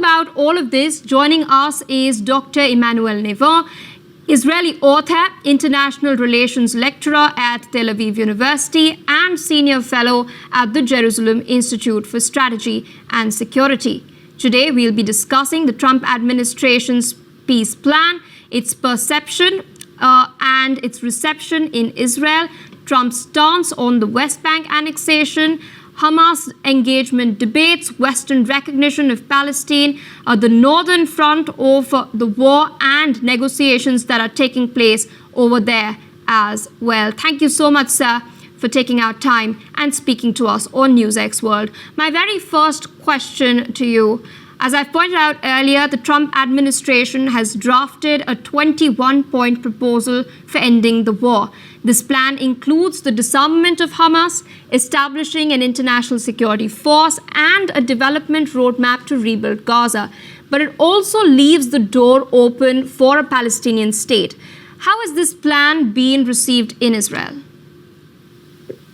about all of this, joining us is Dr. Emmanuel Navon, Israeli author, international relations lecturer at Tel Aviv University, and senior fellow at the Jerusalem Institute for Strategy and Security. Today, we'll be discussing the Trump administration's peace plan, its perception and its reception in Israel, Trump's stance on the West Bank annexation, Hamas engagement debates, Western recognition of Palestine, the northern front of the war, and negotiations that are taking place over there as well. Thank you so much, sir, for taking out time and speaking to us on NewsX World. My very first question to you, as I've pointed out earlier, the Trump administration has drafted a 21-point proposal for ending the war. This plan includes the disarmament of Hamas, establishing an international security force, and a development roadmap to rebuild Gaza. But it also leaves the door open for a Palestinian state. How has this plan been received in Israel?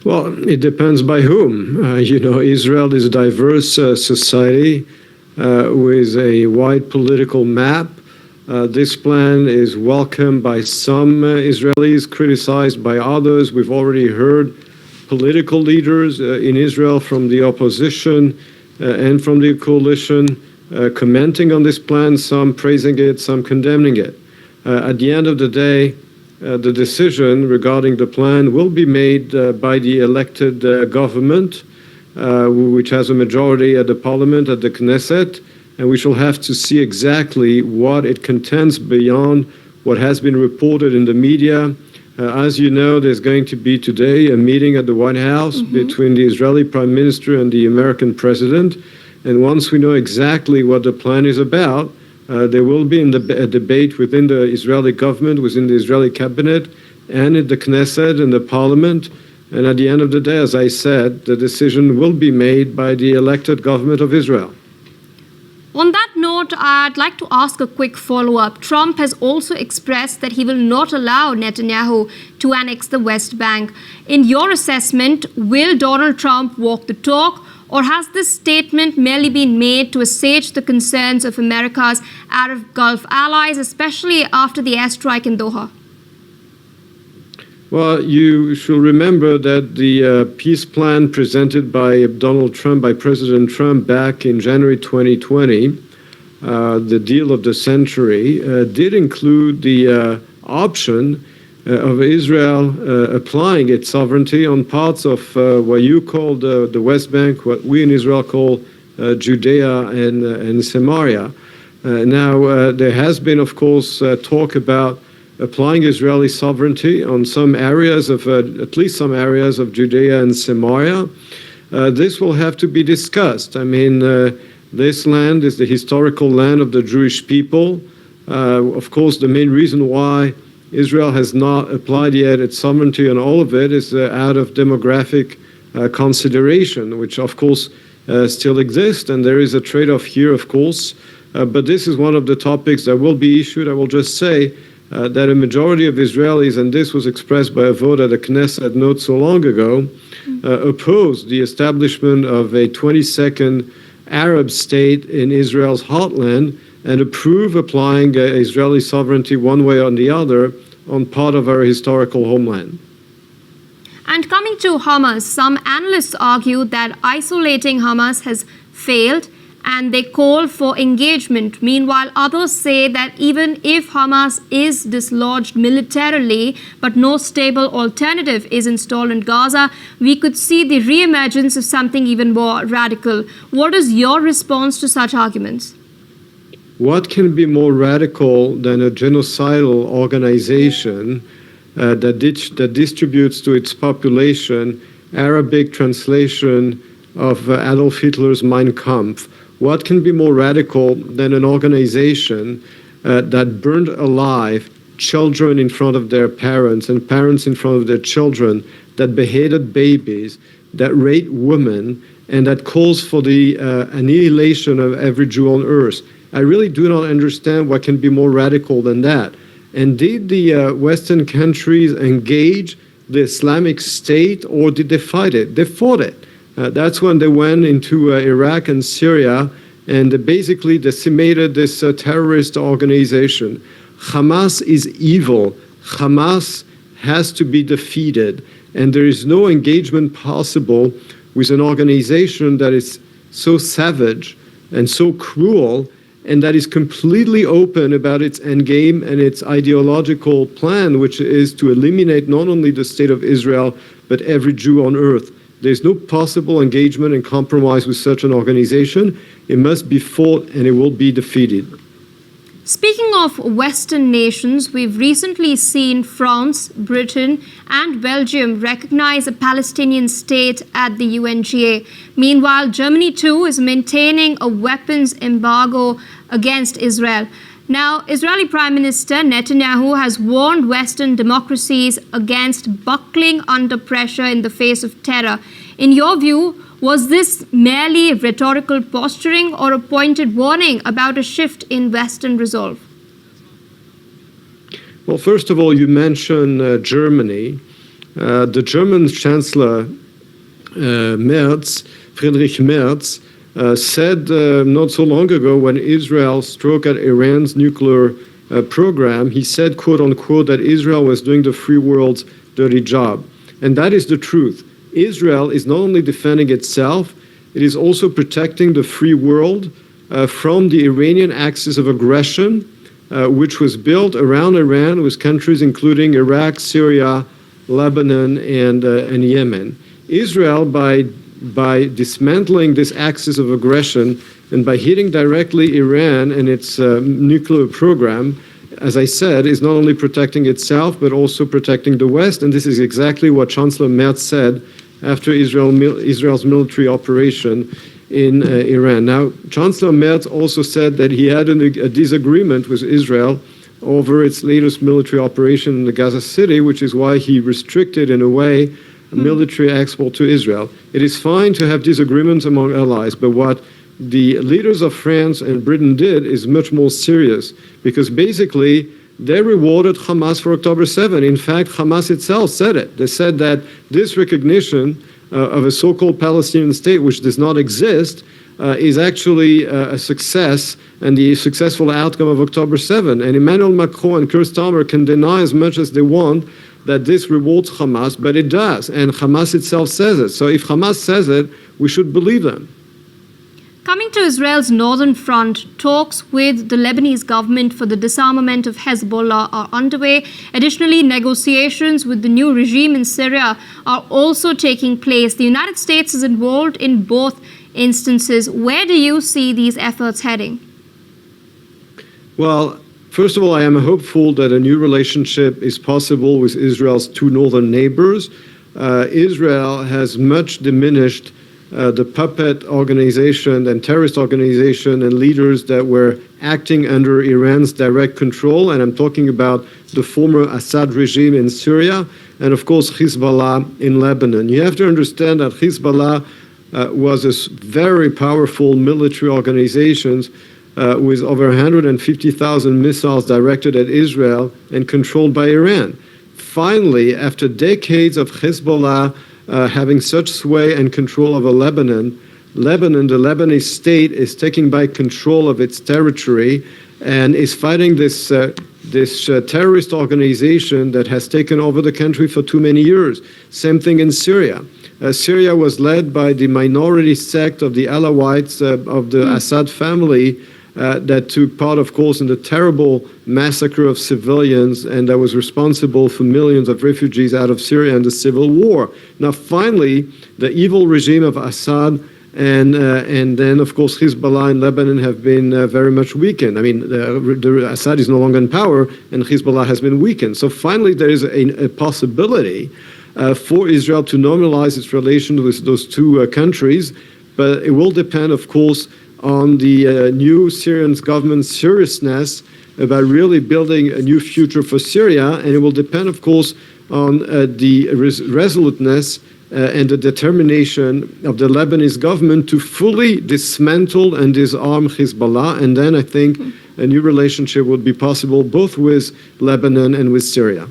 Well, it depends by whom. Israel is a diverse society with a wide political map. This plan is welcomed by some Israelis, criticized by others. We've already heard political leaders in Israel from the opposition and from the coalition commenting on this plan, some praising it, some condemning it. At the end of the day, the decision regarding the plan will be made by the elected government, which has a majority at the parliament, at the Knesset, and we shall have to see exactly what it contains beyond what has been reported in the media. As you know, there's going to be today a meeting at the White House between the Israeli Prime Minister and the American President, and once we know exactly what the plan is about, there will be a debate within the Israeli government, within the Israeli cabinet, and in the Knesset and the parliament. And at the end of the day, as I said, the decision will be made by the elected government of Israel. On that note, I'd like to ask a quick follow-up. Trump has also expressed that he will not allow Netanyahu to annex the West Bank. In your assessment, will Donald Trump walk the talk, or has this statement merely been made to assuage the concerns of America's Arab Gulf allies, especially after the airstrike in Doha? Well, you should remember that the peace plan presented by Donald Trump, by President Trump back in January 2020, the deal of the century, did include the option of Israel applying its sovereignty on parts of what you call the West Bank, what we in Israel call Judea and Samaria. Now, there has been, of course, talk about applying Israeli sovereignty on some areas of, at least some areas of Judea and Samaria. This will have to be discussed. I mean, this land is the historical land of the Jewish people. Of course, the main reason why Israel has not applied yet its sovereignty on all of it is out of demographic consideration, which of course still exists, and there is a trade-off here, of course. But this is one of the topics that will be issued. I will just say that a majority of Israelis, and this was expressed by a vote at the Knesset not so long ago, opposed the establishment of a 22nd Arab state in Israel's heartland and approve applying Israeli sovereignty one way or the other on part of our historical homeland. And coming to Hamas, some analysts argue that isolating Hamas has failed, and they call for engagement. Meanwhile, others say that even if Hamas is dislodged militarily, but no stable alternative is installed in Gaza, we could see the reemergence of something even more radical. What is your response to such arguments? What can be more radical than a genocidal organization that distributes to its population Arabic translation of Adolf Hitler's Mein Kampf? What can be more radical than an organization that burned alive children in front of their parents and parents in front of their children, that beheaded babies, that raped women, and that calls for the annihilation of every Jew on earth? I really do not understand what can be more radical than that. And did the Western countries engage the Islamic State, or did they fight it? They fought it. That's when they went into Iraq and Syria and basically decimated this terrorist organization. Hamas is evil. Hamas has to be defeated, and there is no engagement possible with an organization that is so savage and so cruel, and that is completely open about its endgame and its ideological plan, which is to eliminate not only the state of Israel, but every Jew on earth. There's no possible engagement and compromise with such an organization. It must be fought, and it will be defeated. Speaking of Western nations, we've recently seen France, Britain, and Belgium recognize a Palestinian state at the UNGA. Meanwhile, Germany too is maintaining a weapons embargo against Israel. Now, Israeli Prime Minister Netanyahu has warned Western democracies against buckling under pressure in the face of terror. In your view, was this merely rhetorical posturing or a pointed warning about a shift in Western resolve? Well, first of all, you mentioned Germany. The German Chancellor Friedrich Merz, said not so long ago when Israel struck at Iran's nuclear program, he said, quote unquote, that Israel was doing the free world's dirty job. And that is the truth. Israel is not only defending itself, it is also protecting the free world from the Iranian axis of aggression, which was built around Iran with countries including Iraq, Syria, Lebanon, and Yemen. Israel, by dismantling this axis of aggression and by hitting directly Iran and its nuclear program, as I said, is not only protecting itself, but also protecting the West. And this is exactly what Chancellor Merz said after Israel's military operation in Iran. Now, Chancellor Merz also said that he had a disagreement with Israel over its latest military operation in the Gaza City, which is why he restricted, in a way, military export to Israel. It is fine to have disagreements among allies, but what the leaders of France and Britain did is much more serious, because basically they rewarded Hamas for October 7. In fact, Hamas itself said it. They said that this recognition of a so-called Palestinian state, which does not exist, is actually a success and the successful outcome of October 7. And Emmanuel Macron and Keir Starmer can deny as much as they want that this rewards Hamas, but it does. And Hamas itself says it. So if Hamas says it, we should believe them. Coming to Israel's northern front, talks with the Lebanese government for the disarmament of Hezbollah are underway. Additionally, negotiations with the new regime in Syria are also taking place. The United States is involved in both instances. Where do you see these efforts heading? Well, first of all, I am hopeful that a new relationship is possible with Israel's two northern neighbors. Israel has much diminished the puppet organization and terrorist organization and leaders that were acting under Iran's direct control. And I'm talking about the former Assad regime in Syria and, of course, Hezbollah in Lebanon. You have to understand that Hezbollah was a very powerful military organization with over 150,000 missiles directed at Israel and controlled by Iran. Finally, after decades of Hezbollah having such sway and control over Lebanon, the Lebanese state is taking back control of its territory and is fighting this terrorist organization that has taken over the country for too many years. Same thing in Syria. Syria was led by the minority sect of the Alawites of the Assad family that took part, of course, in the terrible massacre of civilians and that was responsible for millions of refugees out of Syria and the civil war. Now, finally, the evil regime of Assad and then, of course, Hezbollah in Lebanon have been very much weakened. I mean, the Assad is no longer in power and Hezbollah has been weakened. So finally, there is a possibility for Israel to normalize its relations with those two countries, but it will depend, of course, on the new Syrian government's seriousness about really building a new future for Syria, and it will depend, of course, on the resoluteness and the determination of the Lebanese government to fully dismantle and disarm Hezbollah, and then I think a new relationship would be possible both with Lebanon and with Syria.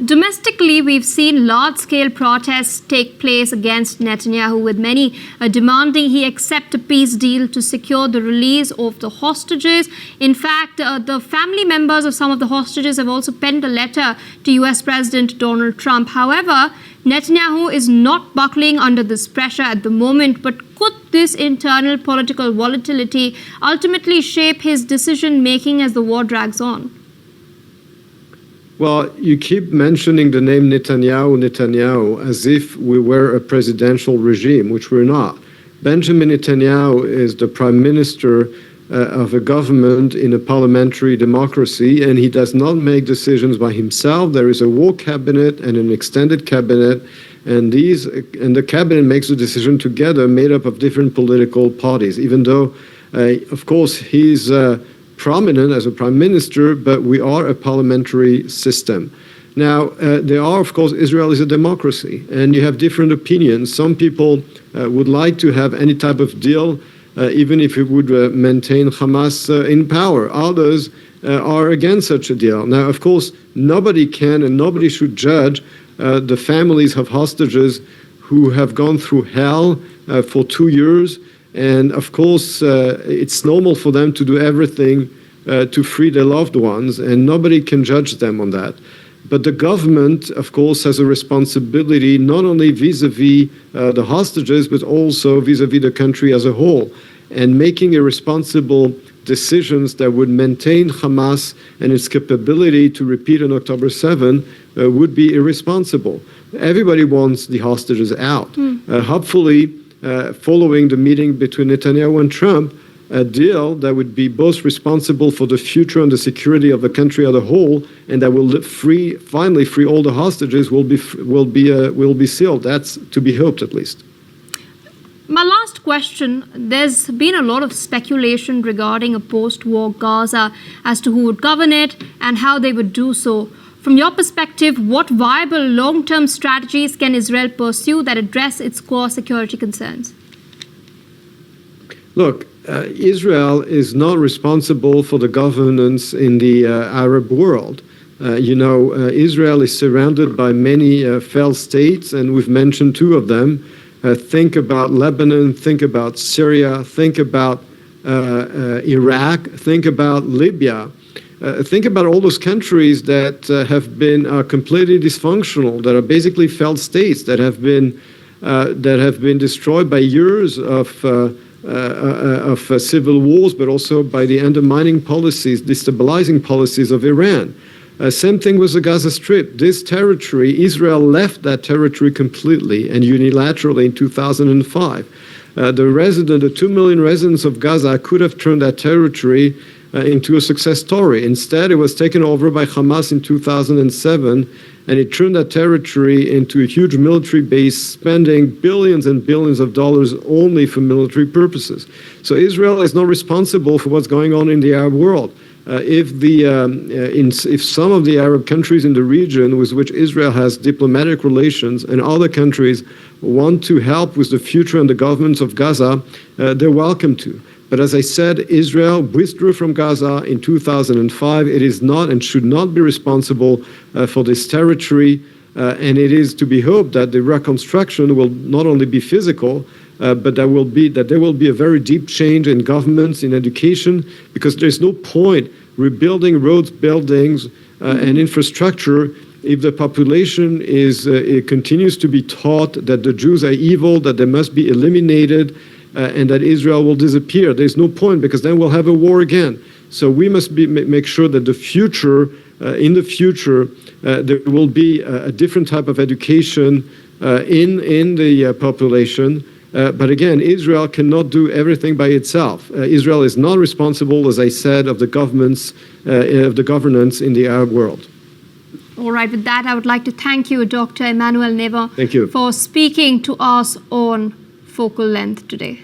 Domestically, we've seen large-scale protests take place against Netanyahu, with many demanding he accept a peace deal to secure the release of the hostages. In fact, the family members of some of the hostages have also penned a letter to US President Donald Trump. However, Netanyahu is not buckling under this pressure at the moment, but could this internal political volatility ultimately shape his decision-making as the war drags on? Well, you keep mentioning the name Netanyahu as if we were a presidential regime, which we're not. Benjamin Netanyahu is the prime minister of a government in a parliamentary democracy, and he does not make decisions by himself. There is a war cabinet and an extended cabinet, and the cabinet makes a decision together, made up of different political parties, even though, of course, he's prominent as a prime minister, but we are a parliamentary system. Now, of course, Israel is a democracy, and you have different opinions. Some people would like to have any type of deal, even if it would maintain Hamas in power. Others are against such a deal. Now, of course, nobody can and nobody should judge the families of hostages who have gone through hell for 2 years. And of course, it's normal for them to do everything to free their loved ones, and nobody can judge them on that. But the government, of course, has a responsibility not only vis-a-vis the hostages, but also vis-a-vis the country as a whole. And making irresponsible decisions that would maintain Hamas and its capability to repeat on October 7 would be irresponsible. Everybody wants the hostages out. Hopefully, following the meeting between Netanyahu and Trump, a deal that would be both responsible for the future and the security of the country as a whole, and that will finally free all the hostages will be sealed. That's to be hoped, at least. My last question, there's been a lot of speculation regarding a post-war Gaza as to who would govern it and how they would do so. From your perspective, what viable long-term strategies can Israel pursue that address its core security concerns? Look, Israel is not responsible for the governance in the Arab world. Israel is surrounded by many failed states, and we've mentioned 2 of them. Think about Lebanon, think about Syria, think about Iraq, think about Libya. Think about all those countries that have been completely dysfunctional, that are basically failed states, that have been destroyed by years of civil wars, but also by the undermining policies, destabilizing policies of Iran. Same thing with the Gaza Strip. This territory, Israel left that territory completely and unilaterally in 2005. The 2 million residents of Gaza could have turned that territory into a success story. Instead, it was taken over by Hamas in 2007, and it turned that territory into a huge military base, spending billions and billions of dollars only for military purposes. So Israel is not responsible for what's going on in the Arab world. If some of the Arab countries in the region with which Israel has diplomatic relations and other countries want to help with the future and the governments of Gaza, they're welcome to. But as I said, Israel withdrew from Gaza in 2005. It is not and should not be responsible for this territory. And it is to be hoped that the reconstruction will not only be physical, but there will be a very deep change in governments, in education, because there's no point rebuilding roads, buildings, and infrastructure if the population it continues to be taught that the Jews are evil, that they must be eliminated, and that Israel will disappear. There's no point, because then we'll have a war again. So we must make sure that in the future, there will be a different type of education in the population. But again, Israel cannot do everything by itself. Israel is not responsible, as I said, of the governance in the Arab world. All right, with that, I would like to thank you, Dr. Emmanuel Navon, Thank you. for speaking to us on Focal Length today.